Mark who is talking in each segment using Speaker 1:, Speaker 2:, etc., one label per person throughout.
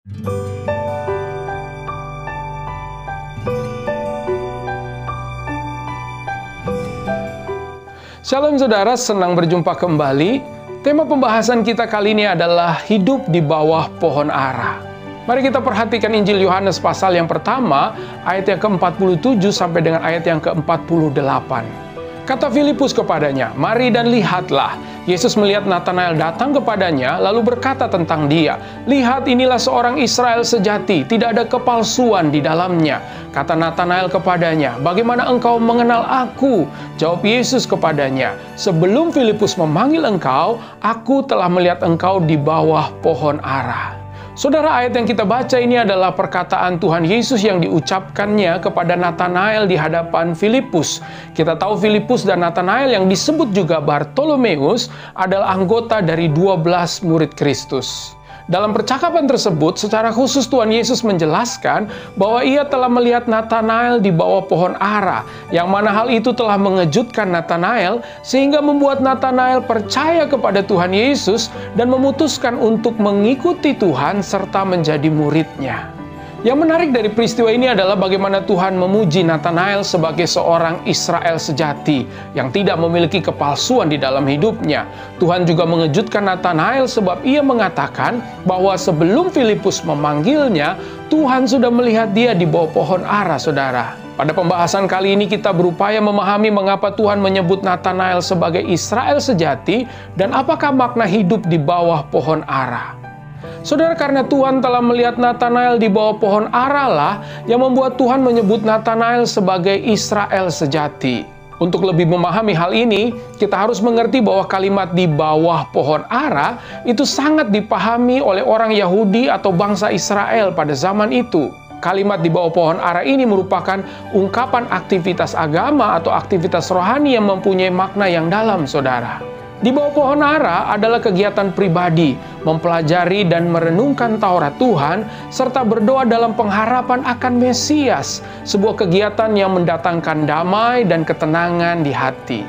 Speaker 1: Shalom saudara, senang berjumpa kembali. Tema pembahasan kita kali ini adalah hidup di bawah pohon ara. Mari kita perhatikan Injil Yohanes pasal yang pertama, ayat yang ke-47 sampai dengan ayat yang ke-48. Kata Filipus kepadanya, "Mari dan lihatlah." Yesus melihat Natanael datang kepadanya, lalu berkata tentang dia, "Lihat, inilah seorang Israel sejati, tidak ada kepalsuan di dalamnya." Kata Natanael kepadanya, "Bagaimana engkau mengenal aku?" Jawab Yesus kepadanya, "Sebelum Filipus memanggil engkau, aku telah melihat engkau di bawah pohon ara." Saudara, ayat yang kita baca ini adalah perkataan Tuhan Yesus yang diucapkannya kepada Natanael di hadapan Filipus. Kita tahu Filipus dan Natanael yang disebut juga Bartolomeus adalah anggota dari 12 murid Kristus. Dalam percakapan tersebut, secara khusus Tuhan Yesus menjelaskan bahwa ia telah melihat Natanael di bawah pohon ara, yang mana hal itu telah mengejutkan Natanael, sehingga membuat Natanael percaya kepada Tuhan Yesus dan memutuskan untuk mengikuti Tuhan serta menjadi muridnya. Yang menarik dari peristiwa ini adalah bagaimana Tuhan memuji Natanael sebagai seorang Israel sejati yang tidak memiliki kepalsuan di dalam hidupnya. Tuhan juga mengejutkan Natanael sebab ia mengatakan bahwa sebelum Filipus memanggilnya, Tuhan sudah melihat dia di bawah pohon ara, saudara. Pada pembahasan kali ini kita berupaya memahami mengapa Tuhan menyebut Natanael sebagai Israel sejati dan apakah makna hidup di bawah pohon ara. Saudara, karena Tuhan telah melihat Natanael di bawah pohon ara lah yang membuat Tuhan menyebut Natanael sebagai Israel sejati. Untuk lebih memahami hal ini, kita harus mengerti bahwa kalimat di bawah pohon ara itu sangat dipahami oleh orang Yahudi atau bangsa Israel pada zaman itu. Kalimat di bawah pohon ara ini merupakan ungkapan aktivitas agama atau aktivitas rohani yang mempunyai makna yang dalam, saudara. Di bawah pohon ara adalah kegiatan pribadi, mempelajari dan merenungkan Taurat Tuhan, serta berdoa dalam pengharapan akan Mesias, sebuah kegiatan yang mendatangkan damai dan ketenangan di hati.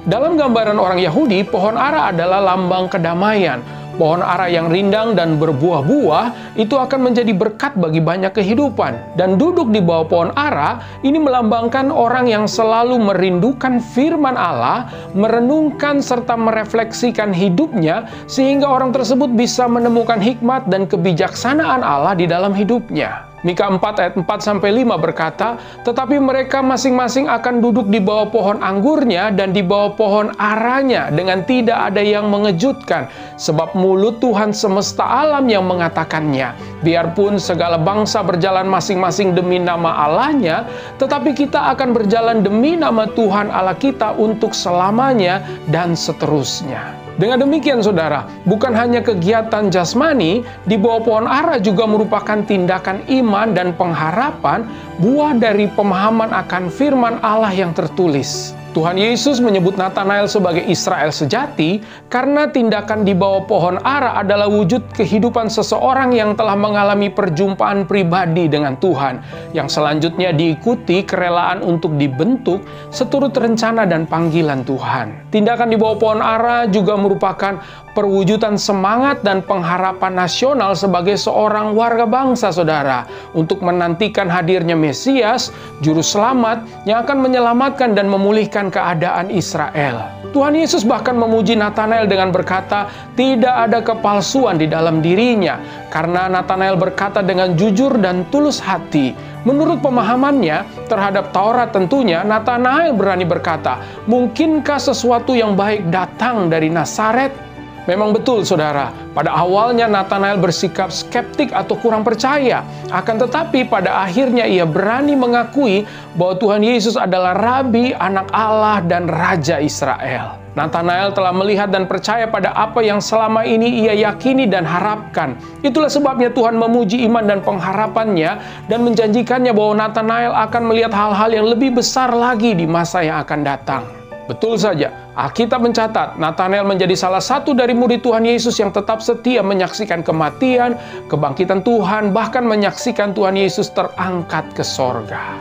Speaker 1: Dalam gambaran orang Yahudi, pohon ara adalah lambang kedamaian. Pohon ara yang rindang dan berbuah-buah itu akan menjadi berkat bagi banyak kehidupan. Dan duduk di bawah pohon ara ini melambangkan orang yang selalu merindukan firman Allah, merenungkan serta merefleksikan hidupnya sehingga orang tersebut bisa menemukan hikmat dan kebijaksanaan Allah di dalam hidupnya. Mika 4 ayat 4-5 berkata, "Tetapi mereka masing-masing akan duduk di bawah pohon anggurnya dan di bawah pohon aranya dengan tidak ada yang mengejutkan, sebab mulut Tuhan semesta alam yang mengatakannya. Biarpun segala bangsa berjalan masing-masing demi nama Allahnya, tetapi kita akan berjalan demi nama Tuhan Allah kita untuk selamanya dan seterusnya." Dengan demikian, saudara, bukan hanya kegiatan jasmani, di bawah pohon ara juga merupakan tindakan iman dan pengharapan, buah dari pemahaman akan firman Allah yang tertulis. Tuhan Yesus menyebut Natanael sebagai Israel sejati karena tindakan di bawah pohon ara adalah wujud kehidupan seseorang yang telah mengalami perjumpaan pribadi dengan Tuhan, yang selanjutnya diikuti kerelaan untuk dibentuk seturut rencana dan panggilan Tuhan. Tindakan di bawah pohon ara juga merupakan perwujudan semangat dan pengharapan nasional sebagai seorang warga bangsa, saudara, untuk menantikan hadirnya Mesias, Juru Selamat yang akan menyelamatkan dan memulihkan keadaan Israel. Tuhan Yesus bahkan memuji Natanael dengan berkata, tidak ada kepalsuan di dalam dirinya, karena Natanael berkata dengan jujur dan tulus hati. Menurut pemahamannya terhadap Taurat tentunya, Natanael berani berkata, mungkinkah sesuatu yang baik datang dari Nazaret? Memang betul, saudara, pada awalnya Natanael bersikap skeptik atau kurang percaya. Akan tetapi pada akhirnya ia berani mengakui bahwa Tuhan Yesus adalah Rabi, Anak Allah, dan Raja Israel. Natanael telah melihat dan percaya pada apa yang selama ini ia yakini dan harapkan. Itulah sebabnya Tuhan memuji iman dan pengharapannya dan menjanjikannya bahwa Natanael akan melihat hal-hal yang lebih besar lagi di masa yang akan datang. Betul saja, Alkitab mencatat Natanael menjadi salah satu dari murid Tuhan Yesus yang tetap setia menyaksikan kematian, kebangkitan Tuhan, bahkan menyaksikan Tuhan Yesus terangkat ke sorga.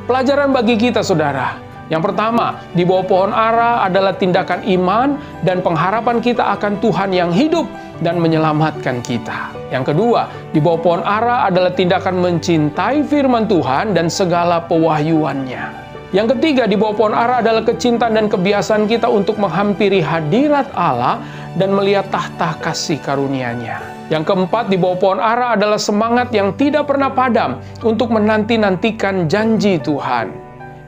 Speaker 1: Pelajaran bagi kita, saudara. Yang pertama, di bawah pohon ara adalah tindakan iman dan pengharapan kita akan Tuhan yang hidup, dan menyelamatkan kita. Yang kedua, di bawah pohon ara adalah tindakan mencintai firman Tuhan dan segala pewahyuannya. Yang ketiga, di bawah pohon ara adalah kecintaan dan kebiasaan kita untuk menghampiri hadirat Allah dan melihat tahta kasih karunia-Nya. Yang keempat, di bawah pohon ara adalah semangat yang tidak pernah padam untuk menanti-nantikan janji Tuhan.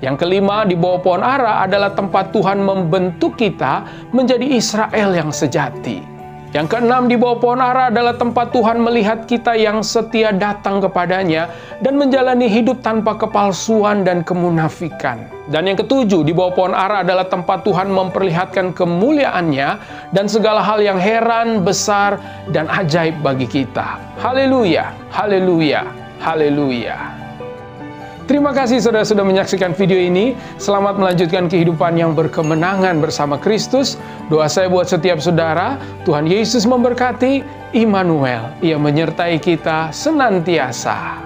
Speaker 1: Yang kelima, di bawah pohon ara adalah tempat Tuhan membentuk kita menjadi Israel yang sejati. Yang keenam, di bawah pohon ara adalah tempat Tuhan melihat kita yang setia datang kepadanya dan menjalani hidup tanpa kepalsuan dan kemunafikan. Dan yang ketujuh, di bawah pohon ara adalah tempat Tuhan memperlihatkan kemuliaan-Nya dan segala hal yang heran, besar, dan ajaib bagi kita. Haleluya, haleluya, haleluya. Terima kasih saudara sudah menyaksikan video ini. Selamat melanjutkan kehidupan yang berkemenangan bersama Kristus. Doa saya buat setiap saudara, Tuhan Yesus memberkati. Immanuel, Ia menyertai kita senantiasa.